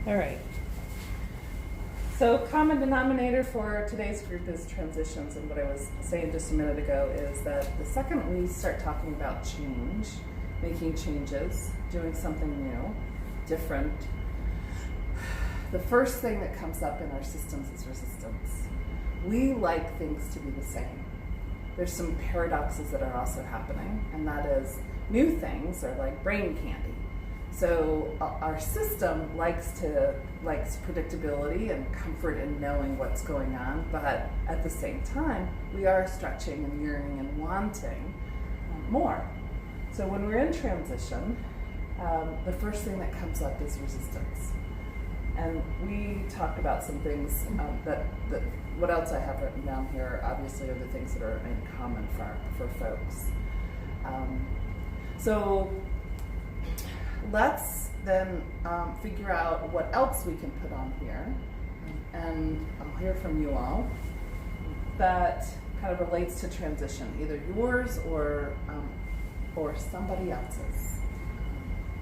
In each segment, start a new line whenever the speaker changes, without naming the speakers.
All right. So common denominator for today's group is transitions, and what I was saying just a minute ago is that the second we start talking about change, making changes, doing something new, different, the first thing that comes up in our systems is resistance. We like things to be the same. There's some paradoxes that are also happening, and that is new things are like brain candy. So our system likes predictability and comfort in knowing what's going on, but at the same time, we are stretching and yearning and wanting more. So when we're in transition, the first thing that comes up is resistance. And we talked about some things that what else I have written down here, obviously, are the things that are in common for folks. So let's then figure out what else we can put on here, and I'll hear from you all, that kind of relates to transition, either yours or somebody else's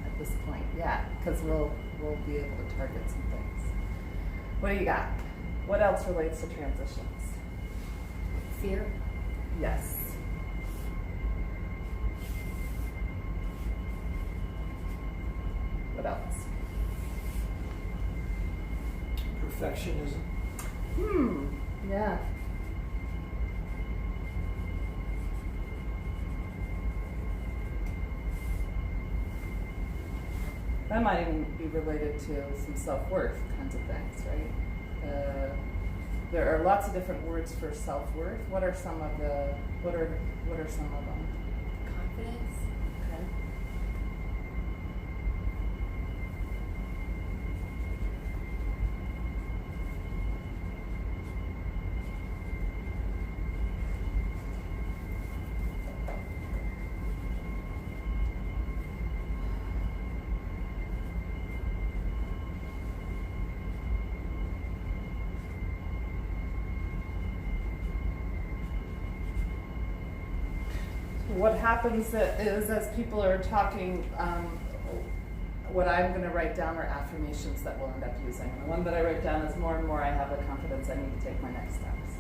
at this point. Yeah, because we'll be able to target some things. What do you got? What else relates to transitions?
Fear.
Yes. What else?
Perfectionism.
Yeah. That might even be related to some self-worth kinds of things, right? There are lots of different words for self-worth. What are some of them?
Confidence.
Okay. What happens is, as people are talking, what I'm going to write down are affirmations that we'll end up using. The one that I write down is more and more I have the confidence I need to take my next steps.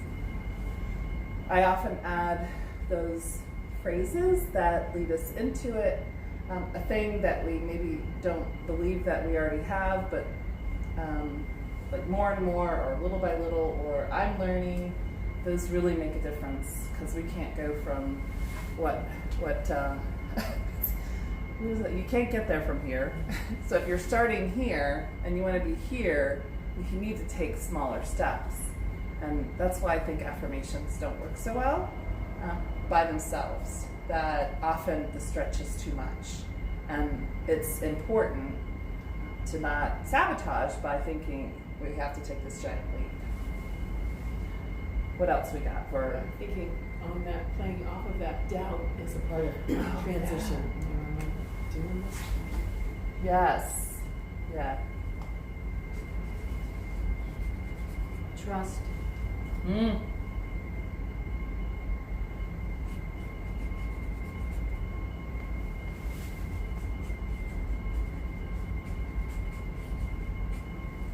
I often add those phrases that lead us into it, a thing that we maybe don't believe that we already have, but like more and more, or little by little, or I'm learning, those really make a difference, because we can't go from you can't get there from here. So if you're starting here and you want to be here, you need to take smaller steps. And that's why I think affirmations don't work so well by themselves. That often the stretch is too much. And it's important to not sabotage by thinking we have to take this giant leap. What else we got for
thinking on that, playing off of that doubt is a part of transition. Am I doing this?
Yes. Yeah.
Trust. I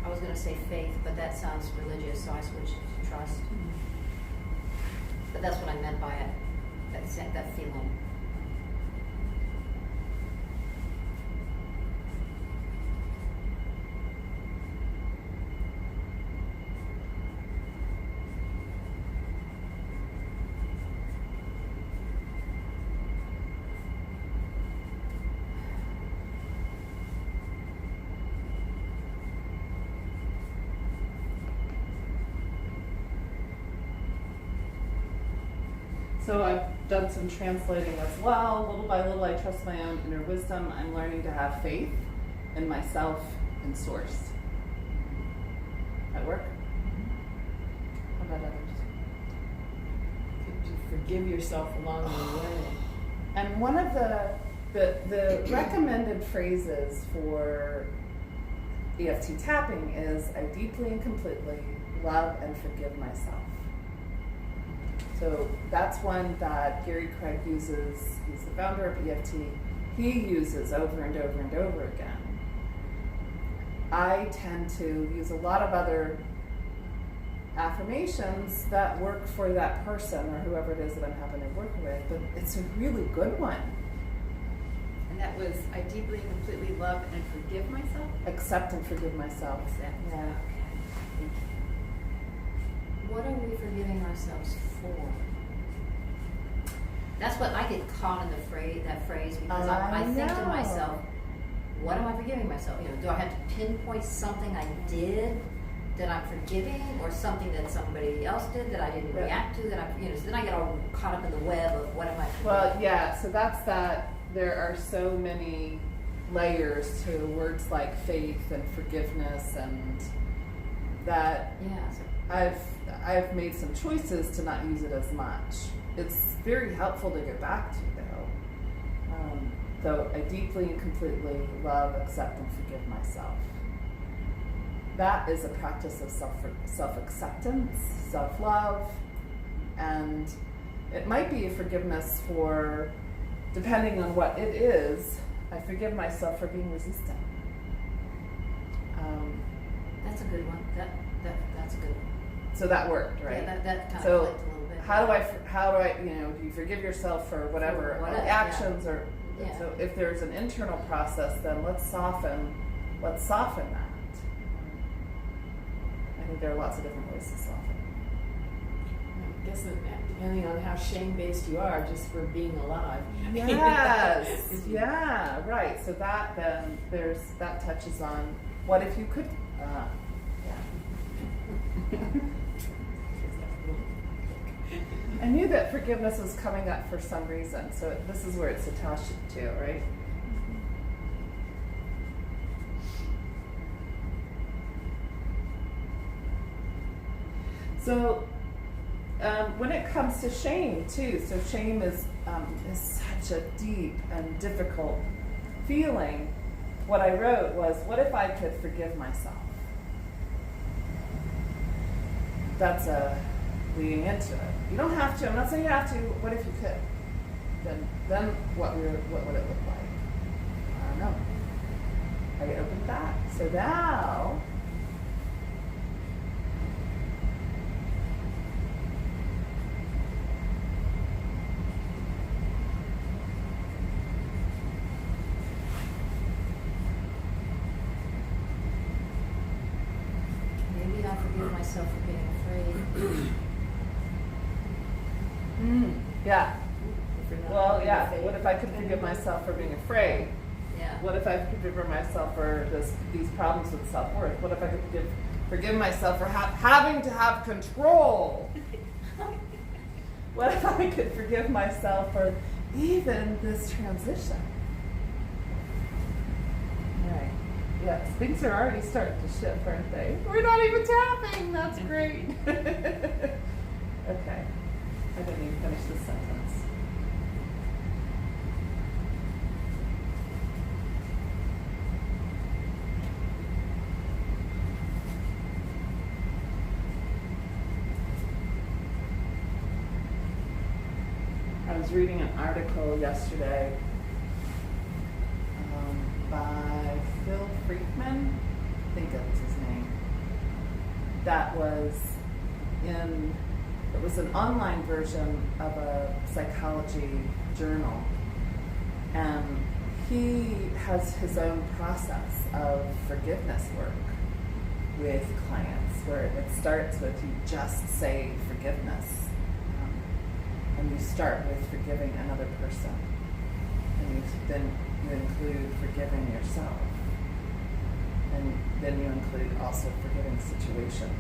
was going to say faith, but that sounds religious, so I switched to trust. But that's what I meant by it, that feeling.
So I've done some translating as well. Little by little, I trust my own inner wisdom. I'm learning to have faith in myself and source. That work? How about others?
Could you forgive yourself along the way?
And one of the recommended phrases for EFT tapping is, I deeply and completely love and forgive myself. So that's one that Gary Craig uses. He's the founder of EFT. He uses over and over and over again. I tend to use a lot of other affirmations that work for that person or whoever it is that I'm having to work with, but it's a really good one.
And that was, I deeply and completely love and forgive myself.
Accept and forgive myself.
Accept.
Yeah.
Okay. Thank you.
What are we forgiving ourselves for? That's what I get caught in that phrase because I think to
know.
myself, what am I forgiving myself? Do I have to pinpoint something I did that I'm forgiving, or something that somebody else did that I didn't react to? That so then I get all caught up in the web of what am I forgiving?
Well, yeah. So that's that. There are so many layers to words like faith and forgiveness, and that.
Yeah. So
I've made some choices to not use it as much. It's very helpful to get back to, though I deeply and completely love, accept, and forgive myself. That is a practice of self-acceptance, self-love, and it might be a forgiveness for, depending on what it is, I forgive myself for being resistant.
that's a good one. That's a good one.
So that worked, right?
Yeah, that kind
So
of clicked a little bit.
how do I, do you forgive yourself for whatever
For whatever,
actions or,
Yeah.
so if there's an internal process, then let's soften that. I think there are lots of different ways to soften.
I guess depending on how shame-based you are, just for being alive.
Yes, yeah, right. So that then that touches on what if you could, yeah. I knew that forgiveness was coming up for some reason, so this is where it's attached to, right? So when it comes to shame too, so shame is such a deep and difficult feeling. What I wrote was, what if I could forgive myself? That's leading into it. You don't have to. I'm not saying you have to. What if you could? Then what would it look like? I don't know. I opened that. So now,
Maybe I'll forgive myself for being afraid.
yeah.
If you're not
Well,
having
yeah.
faith.
What if I could forgive myself for being afraid?
Yeah.
What if I could forgive myself for these problems with self-worth? What if I could forgive myself for having to have control? What if I could forgive myself for even this transition? Right. Yes, things are already starting to shift, aren't they? We're not even tapping. That's great. Okay. I didn't even finish this sentence. I was reading an article yesterday by Phil Friedman, I think that was his name. It was an online version of a psychology journal, and he has his own process of forgiveness work with clients, where it starts with you just say forgiveness. And you start with forgiving another person, and then you include forgiving yourself, and then you include also forgiving situations.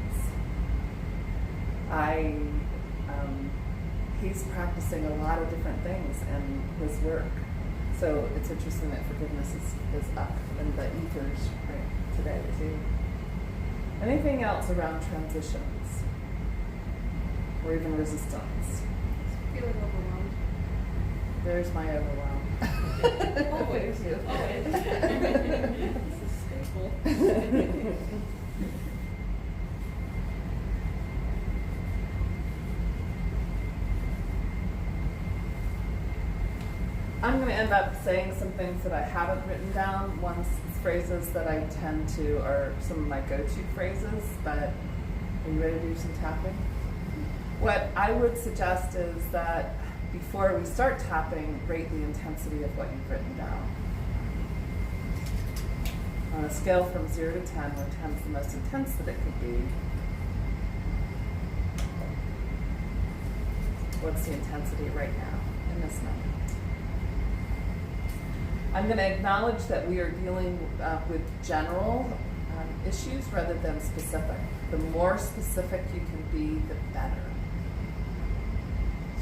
He's practicing a lot of different things in his work, so it's interesting that forgiveness is up in the ethers right today too. Anything else around transitions, or even resistance?
Feeling overwhelmed.
There's my overwhelm.
Always.
Thank you.
Always. This is staple.
I'm going to end up saying some things that I haven't written down. One's phrases that I tend to are some of my go-to phrases, but are you ready to do some tapping? What I would suggest is that before we start tapping, rate the intensity of what you've written down. On a scale from 0 to 10, where 10 is the most intense that it could be, what's the intensity right now in this moment? I'm going to acknowledge that we are dealing with general issues rather than specific. The more specific you can be, the better.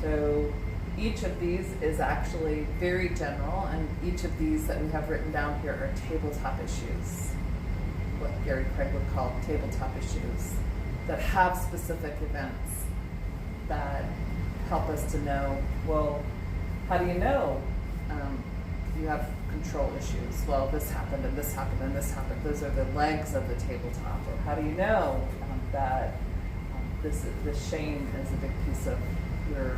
So each of these is actually very general, and each of these that we have written down here are tabletop issues, what Gary Craig would call tabletop issues, that have specific events that help us to know, well, how do you know you have control issues? Well, this happened and this happened and this happened. Those are the legs of the tabletop. Or how do you know that this shame is a big piece of your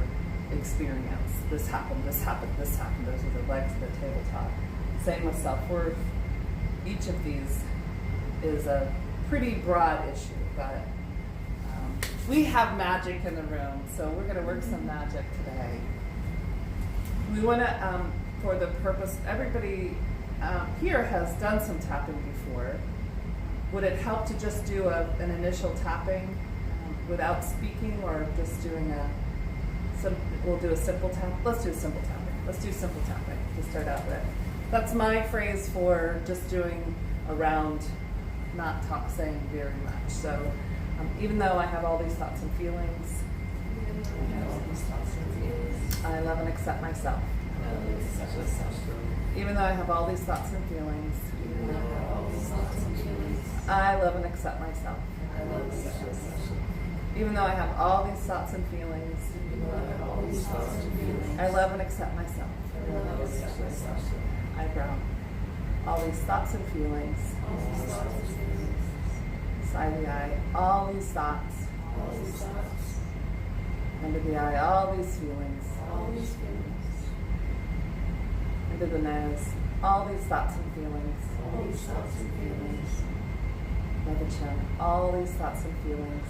experience? This happened, this happened, this happened. Those are the legs of the tabletop. Same with self-worth. Each of these is a pretty broad issue, but we have magic in the room, so we're going to work some magic today. We want to, for the purpose, everybody here has done some tapping before. Would it help to just do an initial tapping without speaking, or just doing we'll do a simple tap? Let's do a simple tapping. Let's do simple tapping to start out with. That's my phrase for just doing a round, not saying very much. So even though I have all these thoughts and feelings, I love and accept myself. Even though I have all these thoughts and feelings, I love and accept myself. Even though I have all these thoughts and feelings, I love and accept myself. Eyebrow. All these thoughts and feelings. Side of the eye. All these thoughts. Under the eye. All these feelings. Under the nose. All these thoughts and feelings. Under the chin. All these thoughts and feelings.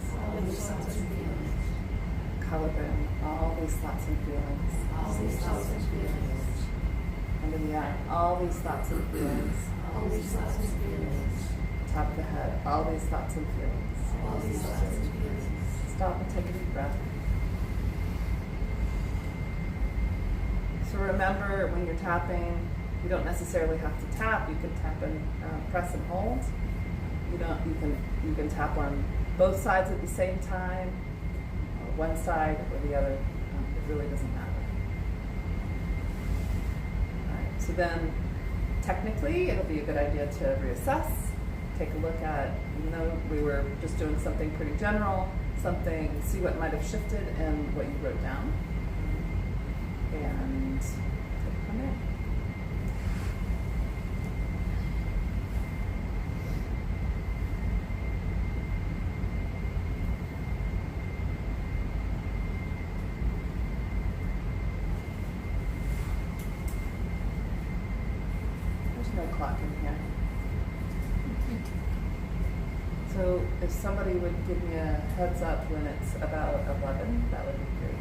Collarbone. All these thoughts and feelings. Under the eye. All these thoughts and feelings. Top of the head. All these thoughts and feelings. Stop and take a deep breath. So remember, when you're tapping, you don't necessarily have to tap. You can tap and press and hold. You can tap on both sides at the same time, or one side or the other. It really doesn't matter. All right. So then, technically, it'll be a good idea to reassess. Take a look at, even though we were just doing something pretty general, see what might have shifted in what you wrote down, and take it from there. There's no clock in here. So if somebody would give me a heads up when it's about 11, that would be great.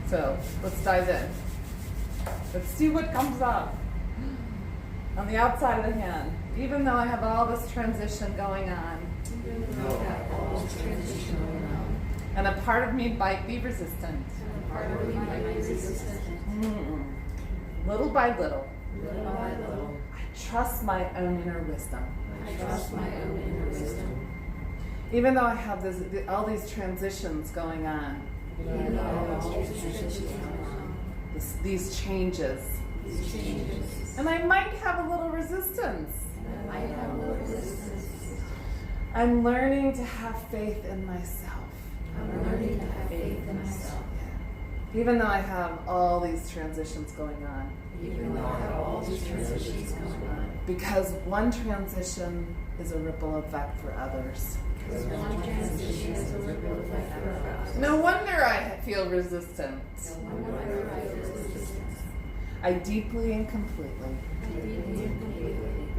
So let's dive in. Let's see what comes up on the outside of the hand. Even though I have all this transition going on, and a part of me might be resistant. Little by little. I trust my own inner wisdom. Even though I have all these transitions going on. These changes. And I might have a little resistance. I'm learning to have faith in myself. Even though I have all these transitions going on. Because one transition is a ripple effect for others. No wonder I feel resistant. I deeply and completely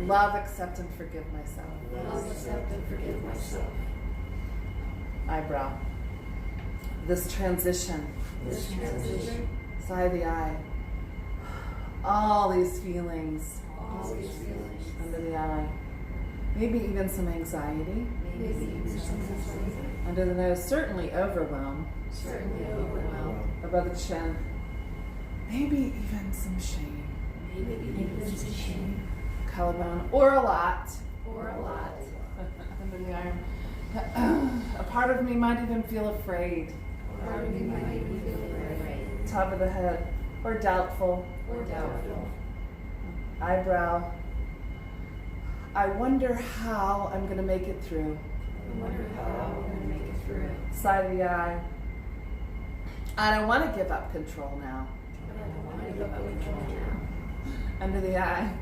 love, accept, and forgive myself. Eyebrow. This transition. Side of the eye. All these feelings. Under the eye. Maybe even some anxiety. Under the nose. Certainly overwhelm. Above the chin. Maybe even some shame. Collarbone. Or a lot. Under the arm. A part of me might even feel afraid. Top of the head. Or doubtful. Eyebrow. I wonder how I'm going to make it through. Side of the eye. I don't want to give up control now. Under the eye.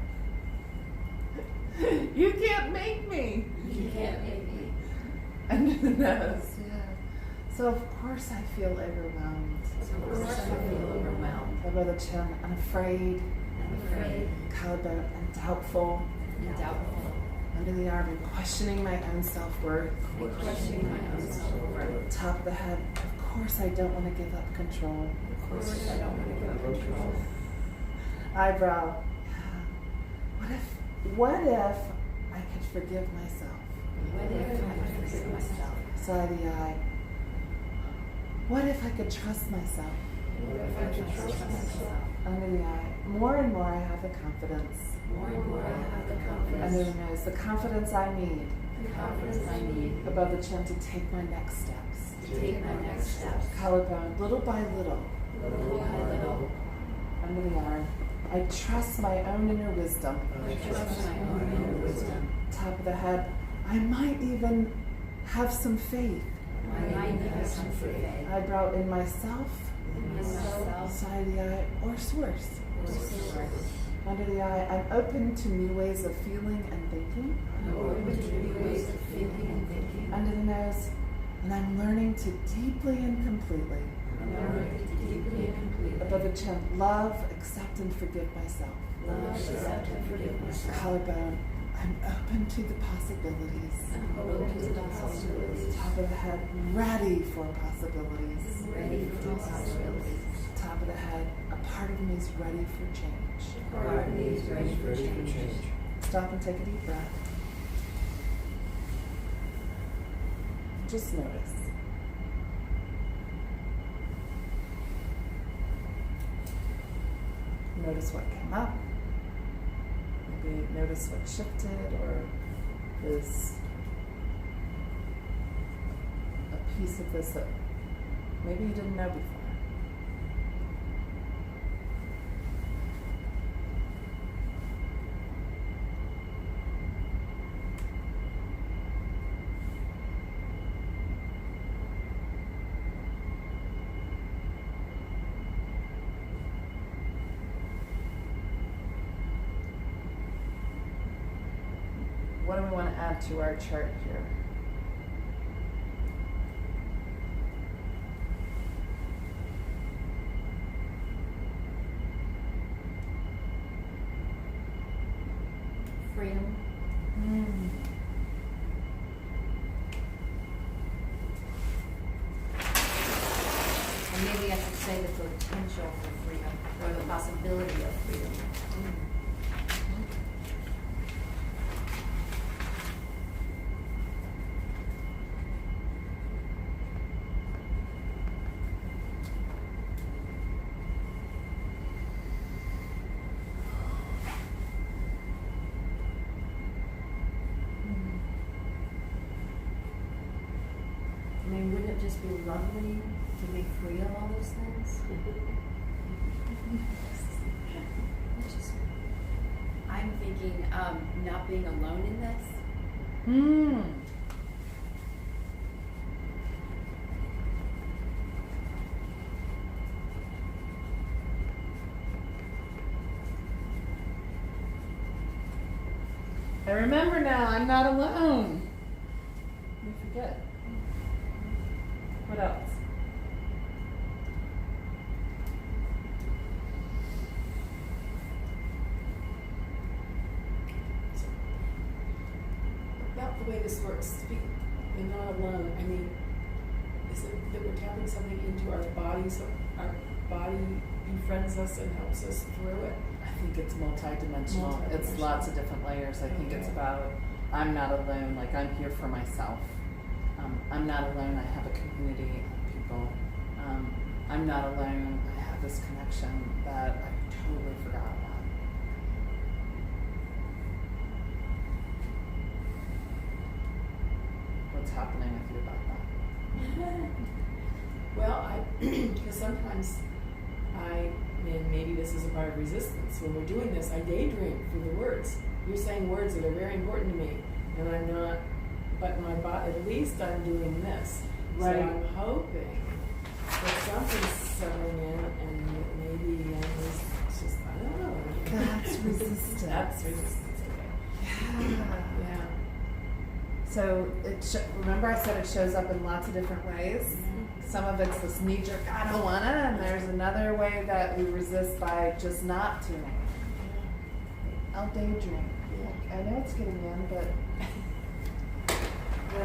You can't make me. Under the nose. So of course I feel overwhelmed. Above the chin, I'm afraid. Collarbone, and doubtful. Under the arm, and questioning my own self-worth. Top of the head, of course I don't want to give up control. Eyebrow, what if I could forgive myself? Side of the eye, what if I could trust myself? Under the eye, more and more I have the confidence. Under the nose, the confidence I need. Above the chin, to take my next steps. Collarbone, little by little. Under the arm, I trust my own inner wisdom. Top of the head, I might even have some faith. Eyebrow, in myself. Side of the eye, or source. Under the eye, I'm open to new ways of feeling and thinking. Under the nose, and I'm learning to deeply and completely. Above the chin, love, accept, and forgive myself. Collarbone, I'm open to the possibilities. Top of the head, ready for possibilities. Top of the head, a part of me is ready for change. Stop and take a deep breath. Just notice. Notice what came up. Maybe notice what shifted or is a piece of this that maybe you didn't know before. What do we want to add to our chart here?
Freedom. And maybe I should say the potential for freedom, or the possibility of freedom. I mean, wouldn't it just be lovely to be free of all those things?
I'm thinking not being alone in this.
I remember now, I'm not alone. You forget. What else?
the way this works, you're not alone. I mean, is it that we're tapping something into our body, so our body befriends us and helps us through it?
I think it's multidimensional. It's lots of different layers. I think it's about, I'm not alone, like I'm here for myself. I'm not alone, I have a community of people. I'm not alone, I have this connection that I totally forgot about. What's happening with you about that?
Well, because sometimes and maybe this is a part of resistance. When we're doing this, I daydream through the words. You're saying words that are very important to me, and I'm not, but my body, at least I'm doing this.
Right.
So I'm hoping that something's settling in, and maybe it's just, I don't know.
That's resistance.
That's resistance, okay. Yeah.
So remember I said it shows up in lots of different ways? Some of it's this knee-jerk, I don't want to, and there's another way that we resist by just not tuning. I'll daydream. Like, I know it's getting in, but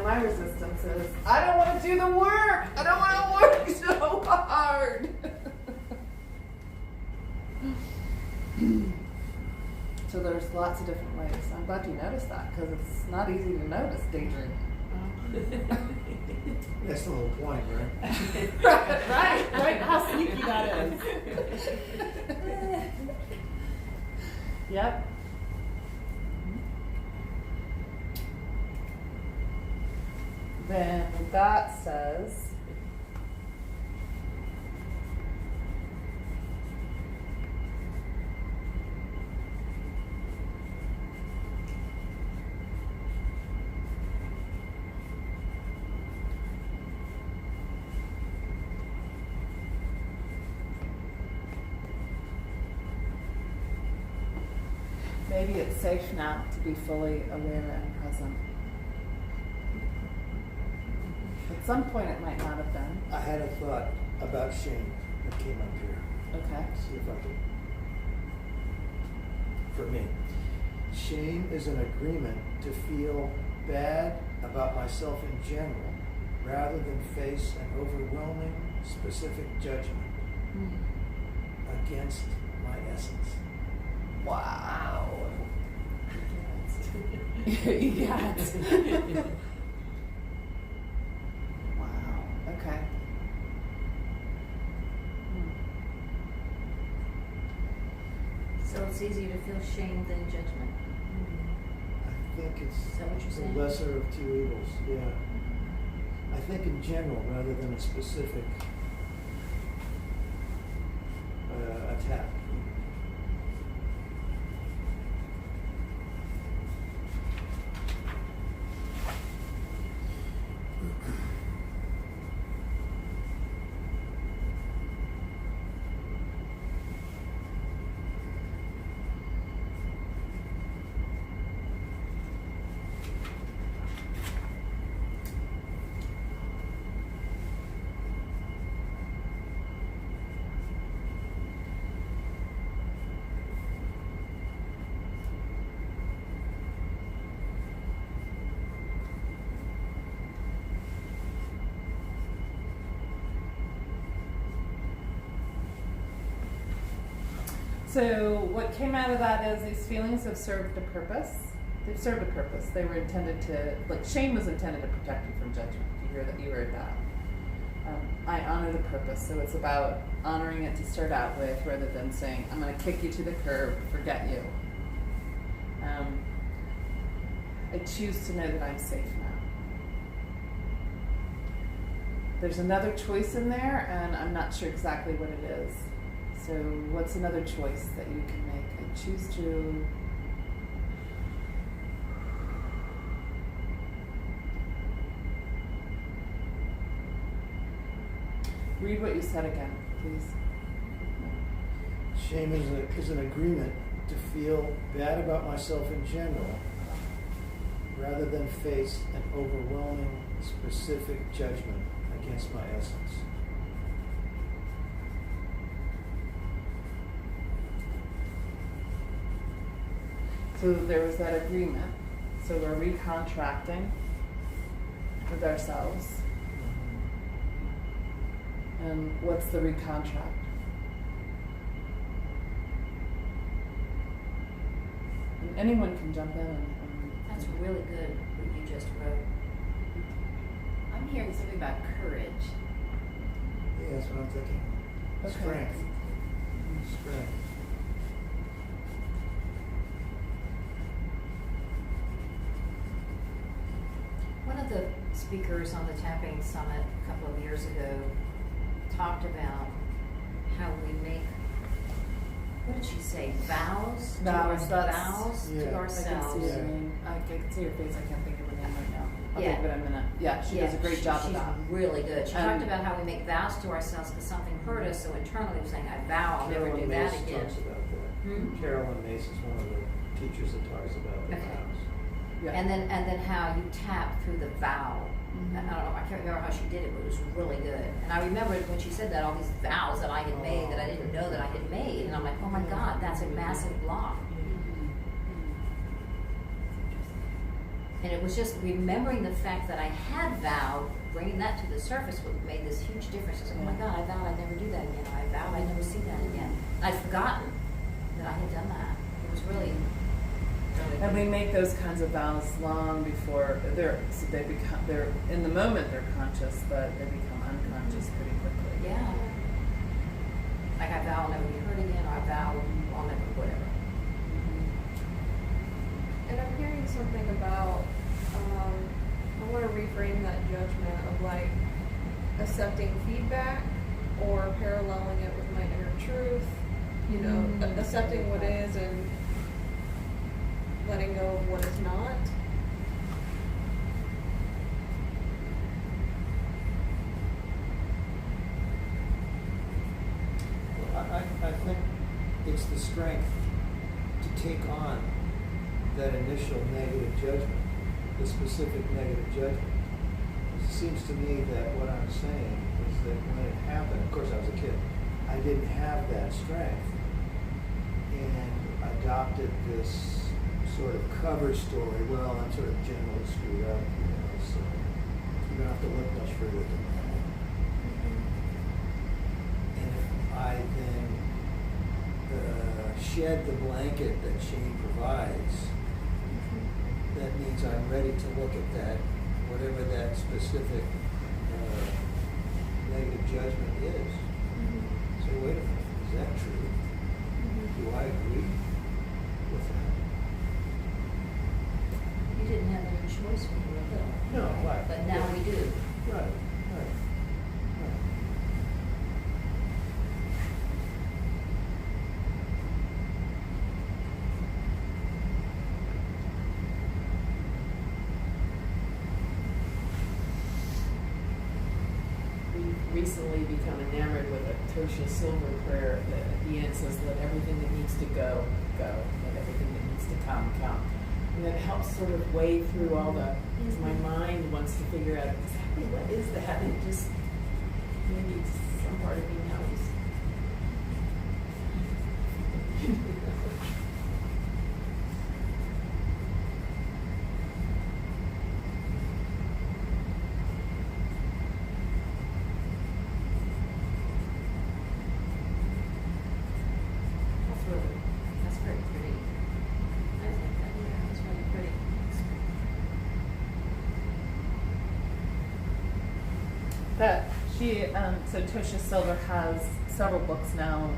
my resistance is, I don't want to do the work. I don't want to work so hard. So there's lots of different ways. I'm glad you noticed that, because it's not easy to notice daydream.
That's the whole point, right?
right. How sneaky that is. Yep. Then that says, maybe it's safe now to be fully aware and present. At some point it might not have been.
I had a thought about shame that came up here.
Okay.
See if I can. For me, shame is an agreement to feel bad about myself in general, rather than face an overwhelming specific judgment against my essence.
Wow. Yes. Wow. Okay.
So it's easier to feel shame than judgment.
I think it's
Is that what you're saying?
the lesser of two evils, yeah. I think in general rather than a specific attack.
So what came out of that is these feelings have served a purpose. They've served a purpose. They were intended to, like shame was intended to protect you from judgment. You heard that. I honor the purpose. So it's about honoring it to start out with rather than saying, I'm going to kick you to the curb, forget you. I choose to know that I'm safe now. There's another choice in there, and I'm not sure exactly what it is. So what's another choice that you can make? I choose to read what you said again, please.
Shame is an agreement to feel bad about myself in general, rather than face an overwhelming specific judgment against my essence.
So there was that agreement. So we're recontracting with ourselves. And what's the recontract? And anyone can jump in and
That's really good what you just wrote.
I'm hearing something about courage.
Yeah, that's what I'm thinking.
Okay.
Strength. Strength.
One of the speakers on the Tapping Summit a couple of years ago talked about how we make, what did she say, vows?
Vows, that's-
Vows
Yeah.
to
I can
ourselves.
see
Yeah.
your name. I can see your face. I can't think of her name right now. I'll
Yeah.
think of it in a minute. Yeah, she does a great job of
She's
that.
really good. She talked
And-
about how we make vows to ourselves because something hurt us, so internally we're saying, I vow I'll never do
Carolyn
that
Mace
again.
talks about that.
Hmm?
Carolyn Mace is one of the teachers that talks about the
Okay.
vows.
Yeah.
And then how you tap through the vow.
Mhm.
I don't know, I can't remember how she did it, but it was really good. And I remembered when she said that, all these vows that I had made that I didn't know that I had made. And I'm like, oh my God, that's a massive block. And it was just remembering the fact that I had vowed, bringing that to the surface what made this huge difference. I was like, oh my God, I vowed I'd never do that again. I vowed I'd never see that again. I'd forgotten that I had done that. It was really, really
And we
good.
make those kinds of vows long before they're in the moment they're conscious, but they become unconscious pretty quickly.
Yeah. Like I vow I'll never be hurt again, or I vow I'll never, whatever.
And I'm hearing something about, I want to reframe that judgment of like accepting feedback or paralleling it with my inner truth, you know, accepting what is and letting go of what is not.
Well, I think it's the strength to take on that initial negative judgment, the specific negative judgment. It seems to me that what I'm saying is that when it happened, of course I was a kid, I didn't have that strength and adopted this sort of cover story. Well, I'm sort of generally screwed up, you know, so you don't have to look much further than that. And if I then shed the blanket that shame provides, that means I'm ready to look at that, whatever that specific negative judgment is. So wait a minute, is that true? Do I agree with that?
You didn't have any choice when you were little.
No, right.
But now we do.
Right, right.
We've recently become enamored with a Tosha Silver prayer that at the end says, let everything that needs to go, go. Let everything that needs to come, come. And that helps sort of wade through all the, because my mind wants to figure out exactly what is that, and just maybe some part of me knows.
That's very pretty. I think that, yeah, that's really pretty.
That so Tosha Silver has several books now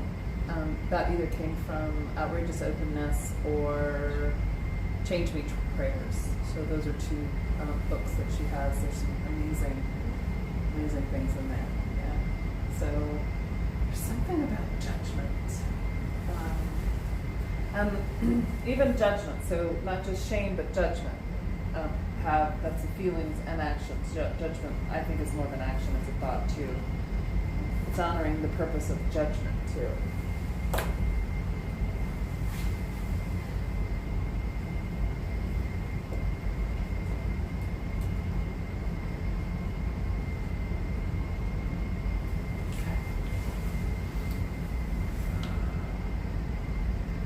that either came from Outrageous Openness or Change Me Prayers. So those are two books that she has. There's some amazing things in there. Yeah. So there's something about judgment. And even judgment, so not just shame, but judgment. That's the feelings and actions. Judgment, I think, is more of an action, it's a thought too. It's honoring the purpose of judgment too.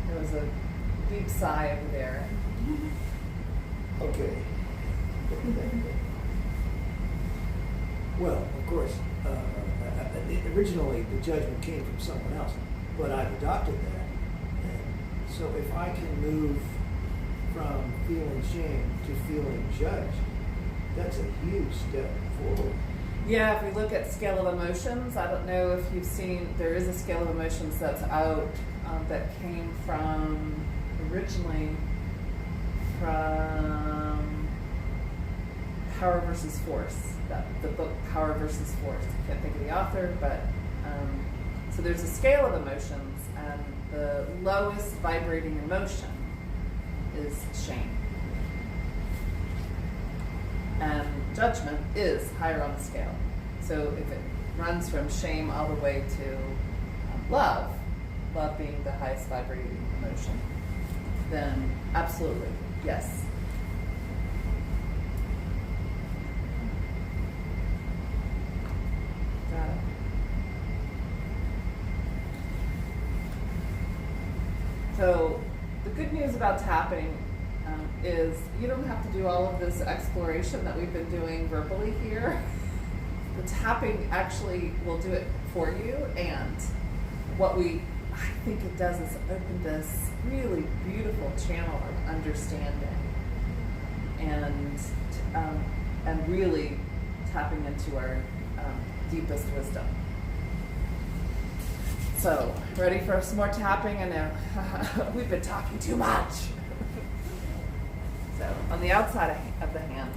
There was a deep sigh over there.
Okay. Well, of course, originally the judgment came from someone else, but I've adopted that. And so if I can move from feeling shame to feeling judged, that's a huge step forward.
Yeah, if we look at scale of emotions, I don't know if you've seen, there is a scale of emotions that's out that came from, originally from Power versus Force, the book Power versus Force. I can't think of the author, but so there's a scale of emotions, and the lowest vibrating emotion is shame. And judgment is higher on the scale. So if it runs from shame all the way to love being the highest vibrating emotion, then absolutely, yes. Got it. So the good news about tapping is you don't have to do all of this exploration that we've been doing verbally here. The tapping actually will do it for you, and what I think it does is open this really beautiful channel of understanding and really tapping into our deepest wisdom. So, ready for some more tapping? I know we've been talking too much. So, on the outside of the hand,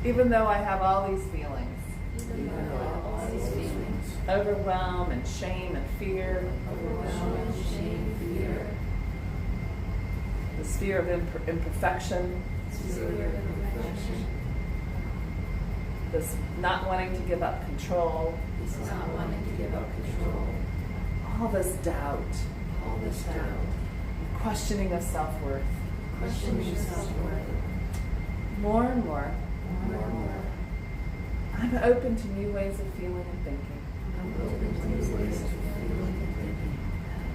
even though I have all these feelings, overwhelm and shame and fear, the sphere of imperfection, this not wanting to give up control, all this doubt, questioning of self-worth, more and more, I'm open to new ways of feeling and thinking.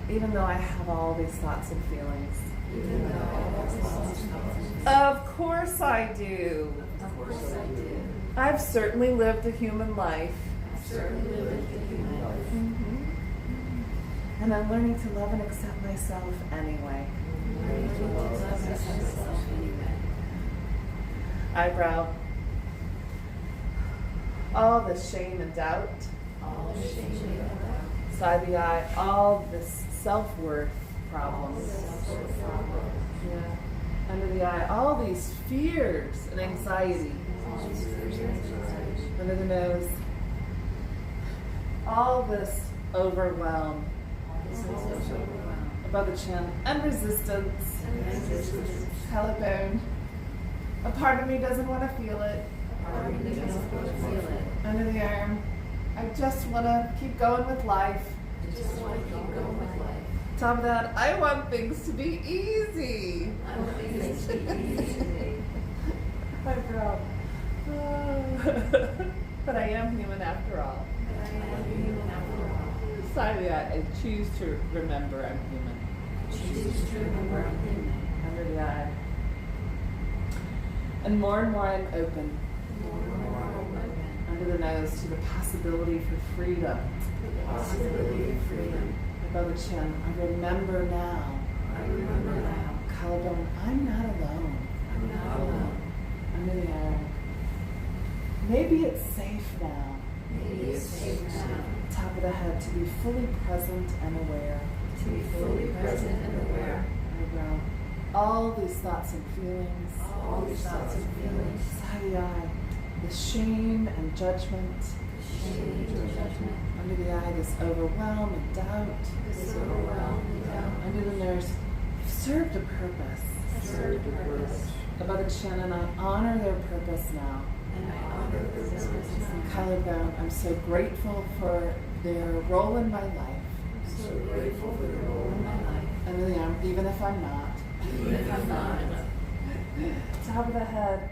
Even though I have all these thoughts and feelings. Of course I do. I've certainly lived a human life. Mm-hmm. And I'm learning to love and accept myself anyway. Eyebrow. All the shame and doubt. Side of the eye. All this self-worth problems. Yeah. Under the eye. All these fears and anxiety. Under the nose. All this overwhelm. Above the chin. And resistance. Collarbone. A part of me doesn't want to feel it. Under the arm. I just want to keep going with life. Top of that, I want things to be easy. Eyebrow. But I am human after all. Side of the eye, I choose to remember I'm human. Under the eye. And more I'm open. Under the nose to the possibility for freedom. Above the chin, I remember now. Collarbone, I'm not alone. Under the arm. Maybe it's safe now. Top of the head, to be fully present and aware. Eyebrow. All these thoughts and feelings. Side of the eye. The shame and judgment. Under the eye, this overwhelm and doubt. Under the nose, you've served a purpose. Above the chin, and I honor their purpose now. Collarbone, I'm so grateful for their role in my life. Under the arm, even if I'm not. Top of the head,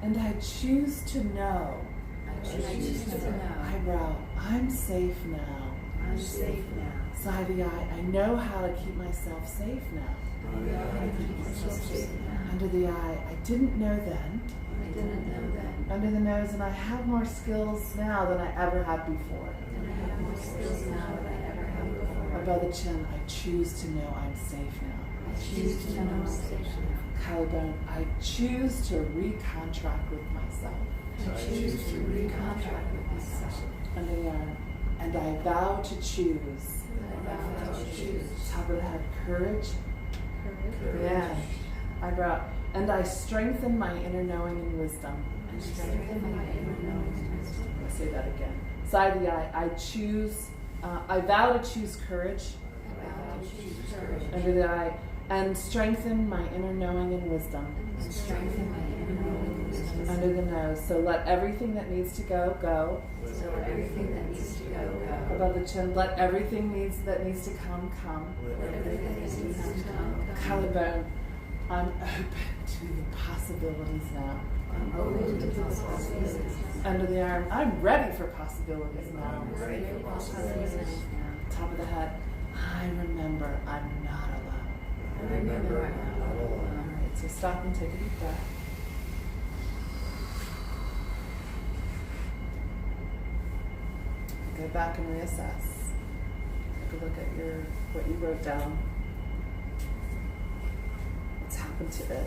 and I choose to know. Eyebrow, I'm safe now.
I'm safe now.
Side of the I know how to keep myself safe now.
I know how to keep myself safe now.
Under the I didn't know then.
I didn't know then.
Under the nose, and I have more skills now than I ever had before.
And I have more skills now than I ever had before.
Above the chin, I choose to know I'm safe now.
I choose to know I'm safe now.
Collarbone, I choose to recontract with myself.
I choose to recontract with myself.
Under the arm, and I vow to choose.
I vow to choose.
Top of the head, courage.
Courage.
Yeah. Eyebrow, and I strengthen my inner knowing and wisdom.
And strengthen my inner knowing and wisdom.
I'll say that again. Side of the I choose, I vow to choose courage.
I vow to choose courage.
Under the I, and strengthen my inner knowing and wisdom.
And strengthen my inner knowing and wisdom.
Under the nose. So let everything that needs to go, go.
So everything that needs to go, go.
Above the chin, let everything that needs to come, come.
Let everything that needs to come, come.
Collarbone, I'm open to the possibilities now.
I'm open to possibilities.
Under the arm, I'm ready for possibilities now.
I'm ready for possibilities now.
Top of the head, I remember I'm not alone.
I remember I'm not
All
alone.
right, so stop and take a deep breath. Go back and reassess. Take a look at what you wrote down. What's happened to it?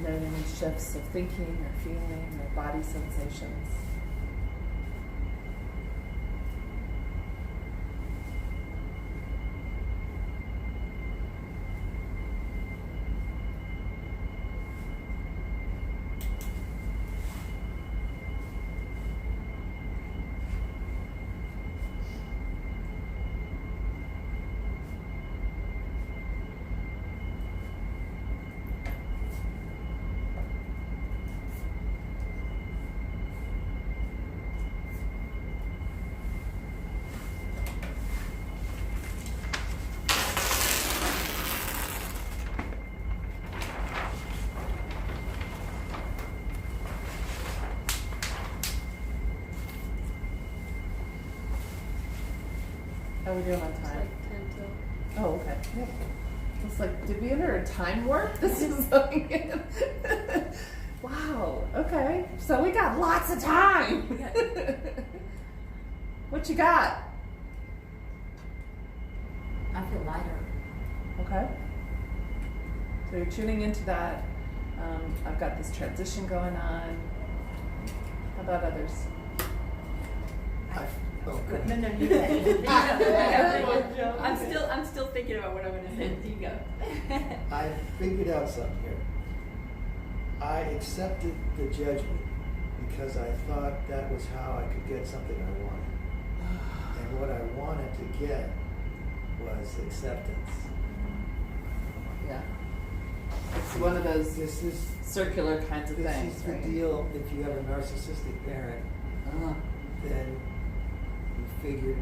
Noting any shifts of thinking or feeling or body sensations. How are we doing on
It's
time?
like 10 till.
Oh, okay. Yep. It's like, did we enter a time warp? This is like, wow. Okay. So we got lots of time. What you got?
I feel lighter.
Okay. So you're tuning into that. I've got this transition going on. How about others?
Oh,
Good.
good.
No, you go. I'm still thinking about what I'm going to say. You go.
I figured out something here. I accepted the judgment because I thought that was how I could get something I wanted. And what I wanted to get was acceptance.
Yeah. It's one of those
This is
circular kinds of
this
things,
is the
right?
deal. If you have a narcissistic parent,
Uh-huh.
then you figure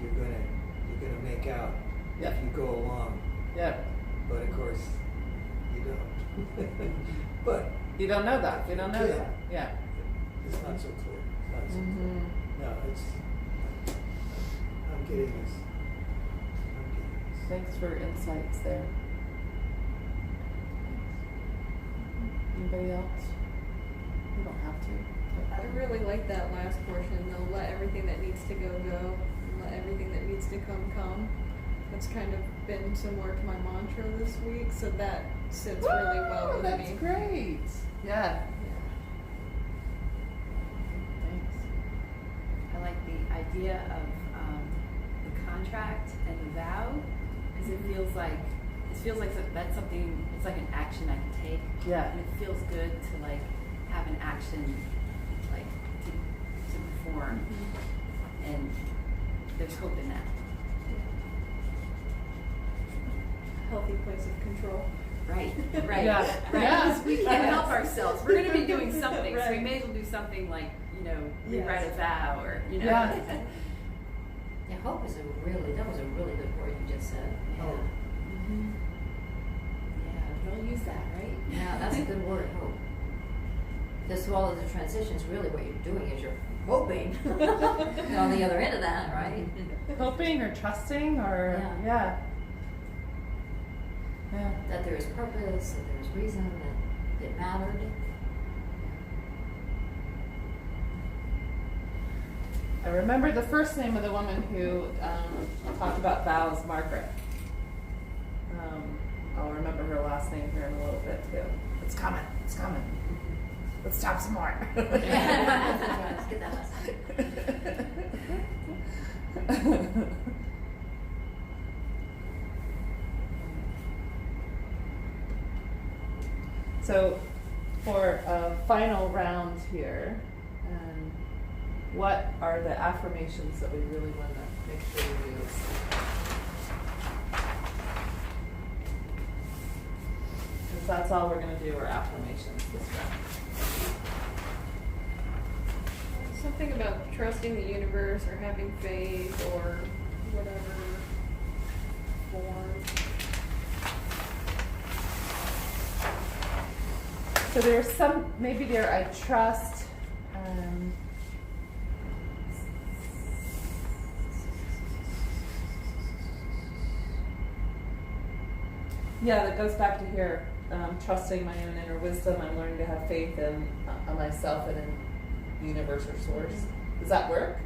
you're gonna make out
Yep.
if you go along.
Yep.
But of course, you don't. But
You don't know that. You don't know
Yeah.
that. Yeah.
it's not so clear. It's not so
Mm-hmm.
clear. No, it's. I'm getting this. I'm getting this.
Thanks for insights there. Anybody else? You don't have to.
I really like that last portion though. Let everything that needs to go, go. And let everything that needs to come. That's kind of been similar to my mantra this week, so that sits really well with
That's
me.
great. Yeah. Thanks.
I like the idea of the contract and the vow because it feels like that's something. It's like an action I can take.
Yeah.
And it feels good to like have an action, like to perform, and there's hope in that.
Healthy place of control.
Right, right,
Yeah.
right.
Yeah.
Because we can't help ourselves. We're going to be doing something, so we
Right.
may as well do something like, rewrite
Yes.
a vow or,
Yeah.
Yeah, hope is that was a really good word you just said. Yeah.
Hope.
Yeah, we'll use that, right?
Yeah, that's a good word, hope. Because through all of the transitions, really what you're doing is you're hoping. And on the other end of that, right?
Hoping or trusting or, yeah.
That there is purpose, that there's reason, that it mattered.
I remember the first name of the woman who talked about vows, Margaret. I'll remember her last name here in a little bit too. It's coming. Let's talk some more.
Let's get that lesson.
So, for a final round here, what are the affirmations that we really want to make sure we use? Because that's all we're going to do are affirmations this round.
Something about trusting the universe or having faith or whatever form.
So there's some, maybe there I trust. Yeah, that goes back to here, trusting my own inner wisdom. I'm learning to have faith in myself and in the universe or source. Does that work?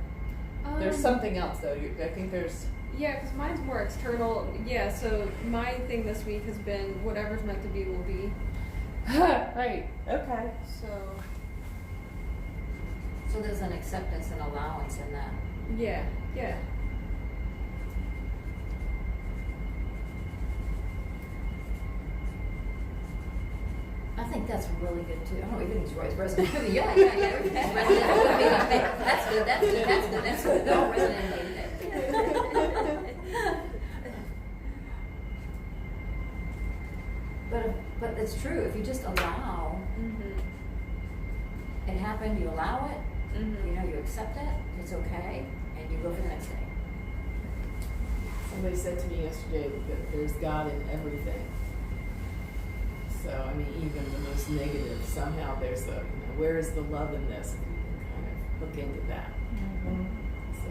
There's something else though. I think there's.
Yeah, because mine's more external. Yeah, so my thing this week has been whatever's meant to be will be.
Right. Okay.
So there's an acceptance and allowance in that.
Yeah.
I think that's really good too. I don't know, everything's resonating. Yeah. That's good. Don't resonate. But it's true. If you just allow it happen, you allow it. You know, you accept it. It's okay, and you go for the next day.
Somebody said to me yesterday that there's God in everything. So, I mean, even the most negative, somehow there's where is the love in this? You can kind of look into that. So.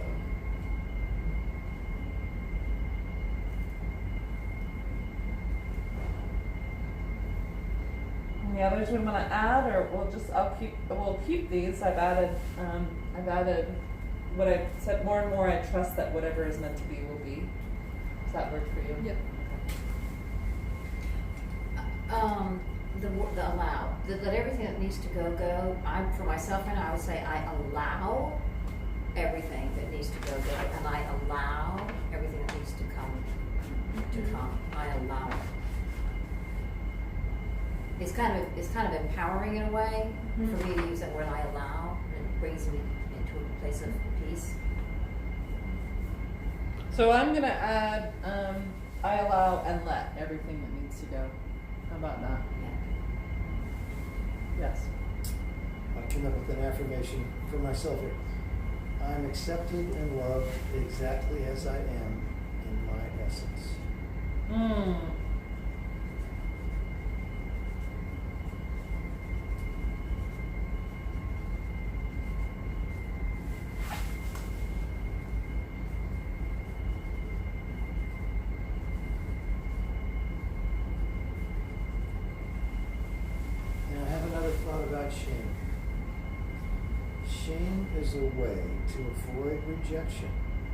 Any others we want to add, or we'll keep these. I've added what I said more and more. I trust that whatever is meant to be will be. Does that work for you?
Yep.
The allow, that everything that needs to go. For myself, and I would say I allow everything that needs to go, and I allow everything that needs to come. I allow it. It's kind of empowering in a way for me to use that word I allow, and it brings me into a place of peace.
So I'm going to add I allow and let everything that needs to go. How about that? Yes.
I came up with an affirmation for myself here. I'm accepted and loved exactly as I am in my essence. Shame. Shame is a way to avoid rejection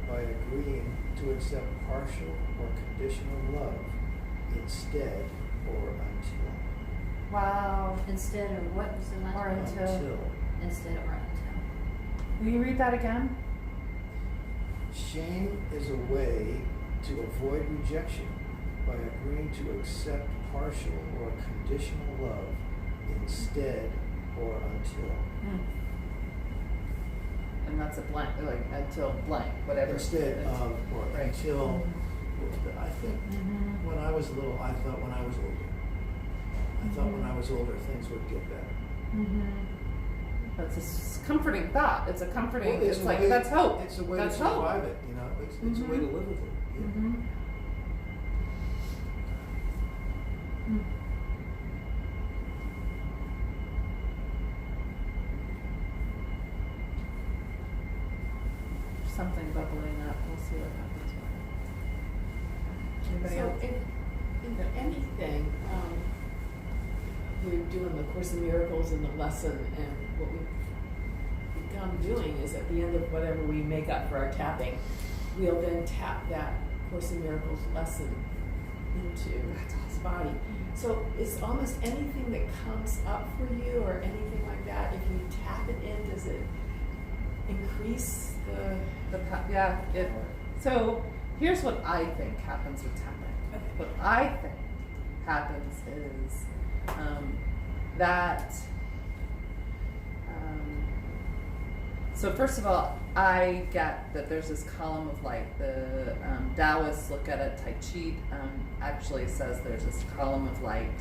by agreeing to accept partial or conditional love instead or until.
Wow.
Instead or what was the last
Or
one?
until.
Instead or until.
Will you read that again?
Shame is a way to avoid rejection by agreeing to accept partial or conditional love instead or until.
And that's a blank, like until blank, whatever.
Instead of or
right.
until. I think when I was little, I thought when I was older. I thought when I was older things would get better.
That's a comforting thought. It's a comforting.
Well,
it's like way, that's hope.
It's a way
that's
to survive it. You know, it's a way to live with it. Yeah.
something bubbling up. We'll see what happens with it. Anybody
So
else?
in anything, we're doing the Course in Miracles and the lesson, and what we become doing is at the end of whatever we make up for our tapping, we'll then tap that Course in Miracles lesson into his body. So is almost anything that comes up for you or anything like that, if you tap it in, does it increase the
So here's what I think happens with tapping.
Okay.
What I think happens is that. So first of all, I get that there's this column of light. The Taoists look at it. Tai Chi actually says there's this column of light.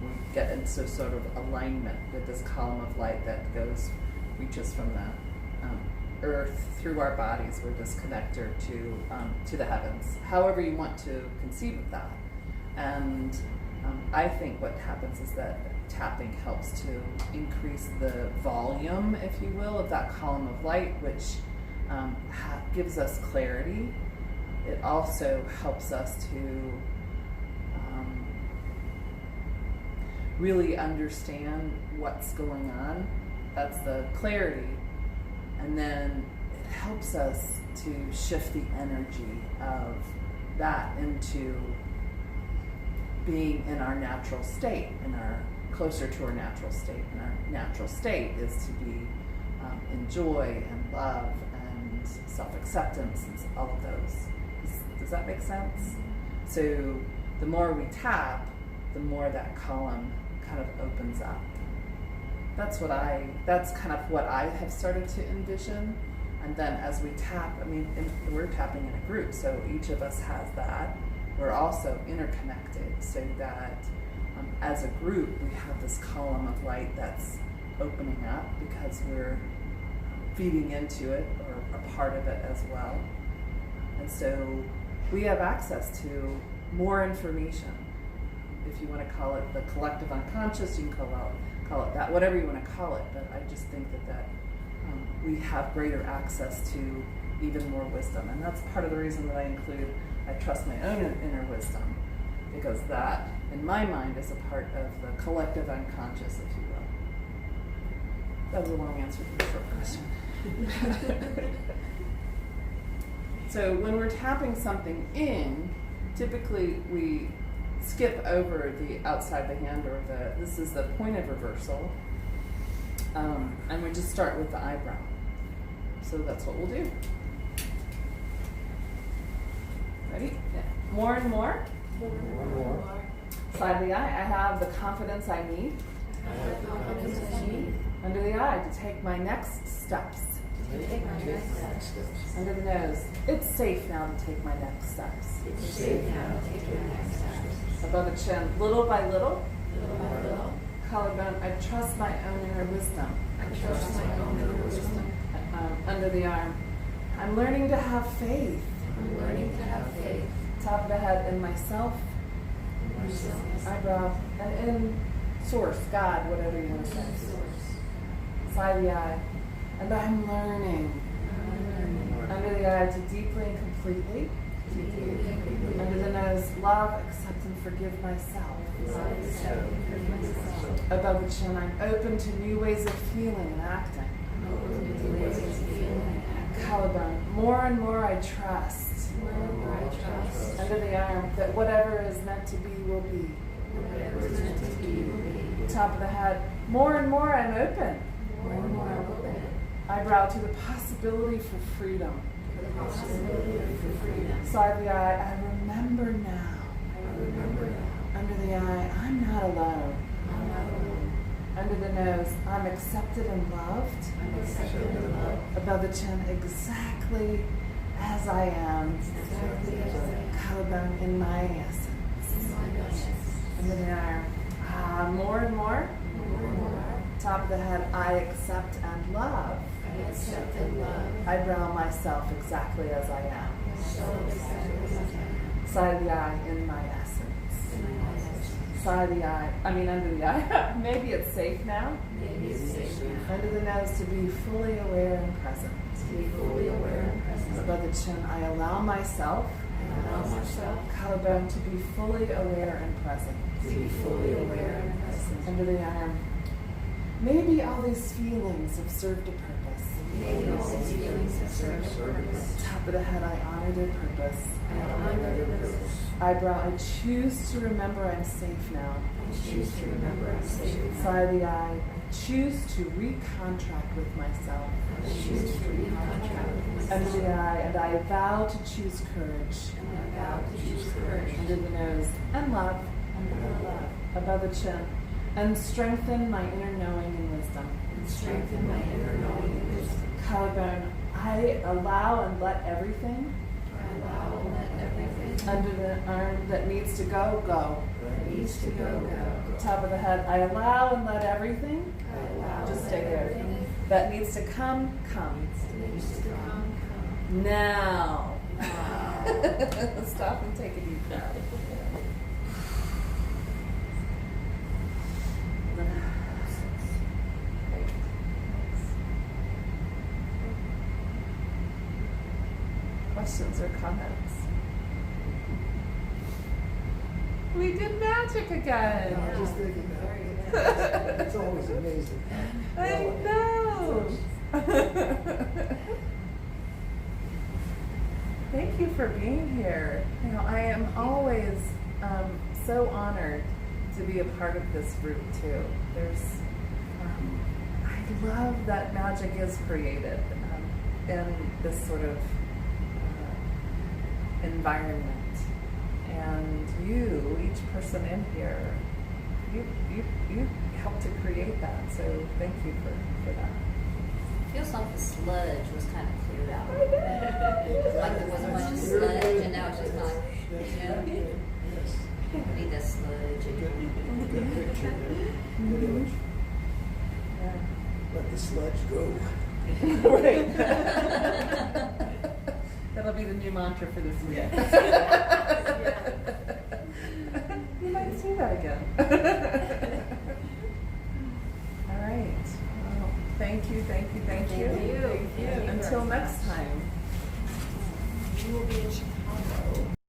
We get into sort of alignment with this column of light that reaches from the earth through our bodies. We're this connector to the heavens. However you want to conceive of that. And I think what happens is that tapping helps to increase the volume, if you will, of that column of light, which gives us clarity. It also helps us to really understand what's going on. That's the clarity. And then it helps us to shift the energy of that into being in our natural state, closer to our natural state. And our natural state is to be in joy and love and self-acceptance and all of those. Does that make sense? So the more we tap, the more that column kind of opens up. That's kind of what I have started to envision. And then as we tap, we're tapping in a group, so each of us has that. We're also interconnected, so that as a group, we have this column of light that's opening up because we're feeding into it or a part of it as well. And so we have access to more information. If you want to call it the collective unconscious, you can call it that, whatever you want to call it. But I just think that we have greater access to even more wisdom. And that's part of the reason that I trust my own inner wisdom, because that, in my mind, is a part of the collective unconscious, if you will. That was a long answer to a short question. So when we're tapping something in, typically we skip over the outside the hand, or this is the point of reversal, and we just start with the eyebrow. So that's what we'll do. Ready? Yeah. More and more. Side of the eye. I have the confidence I need. Under the eye to take my next steps. Under the nose. It's safe now to take my next steps. Above the chin. Little by little. Collarbone. I trust my own inner wisdom. Under the arm. I'm learning to have faith. Top of the head in myself. Eyebrow. And in source, God, whatever you want to say. Side of the eye. And I'm learning. Under the eye to deeply and completely. Under the nose, love, accept, and forgive myself. Above the chin, I'm open to new ways of feeling and acting. Collarbone, more and more I trust. Under the arm, that whatever is meant to be will be. Top of the head, more and more I'm open. Eyebrow to the possibility for freedom. Side of the eye, I remember now. Under the eye, I'm not alone. Under the nose, I'm accepted and loved. Above the chin, exactly as I am. Collarbone in my essence. Under the arm, more and more. Top of the head, I accept and love. Eyebrow myself exactly as I am. Side of the eye in my essence. Side of the eye, under the eye. Maybe it's safe now. Under the nose to be fully aware and present. above the chin, I allow myself, collarbone, to be fully aware and present. Under the arm. Maybe all these feelings have served a purpose. Top of the head, I honor their purpose. Eyebrow, I choose to remember I'm safe now. Side of the eye, I choose to recontract with myself. Under the eye, and I vow to choose courage. Under the nose, and love. Above the chin, and strengthen my inner knowing and wisdom. Collarbone, I allow and let everything. Under the arm that needs to go, go. Top of the head, I allow and let everything. Just stay there. That needs to come, come. Now. Stop and take a deep breath. Questions or comments? We did magic again.
I'm just thinking that. It's always amazing.
I know. Thank you for being here. You know, I am always so honored to be a part of this group too. I love that magic is created in this sort of environment. And you, each person in here, you helped to create that. So thank you for that.
Feels like the sludge was kind of cleared out.
I know.
Like there wasn't much sludge, and now it's just not. You know,
Yes.
we need that sludge.
Good picture there. Good image.
Yeah.
Let the sludge go.
Right. That'll be the new mantra for this week. You might see that again. All right. Well, thank you.
Thank you.
Until next time.
You will be in Chicago.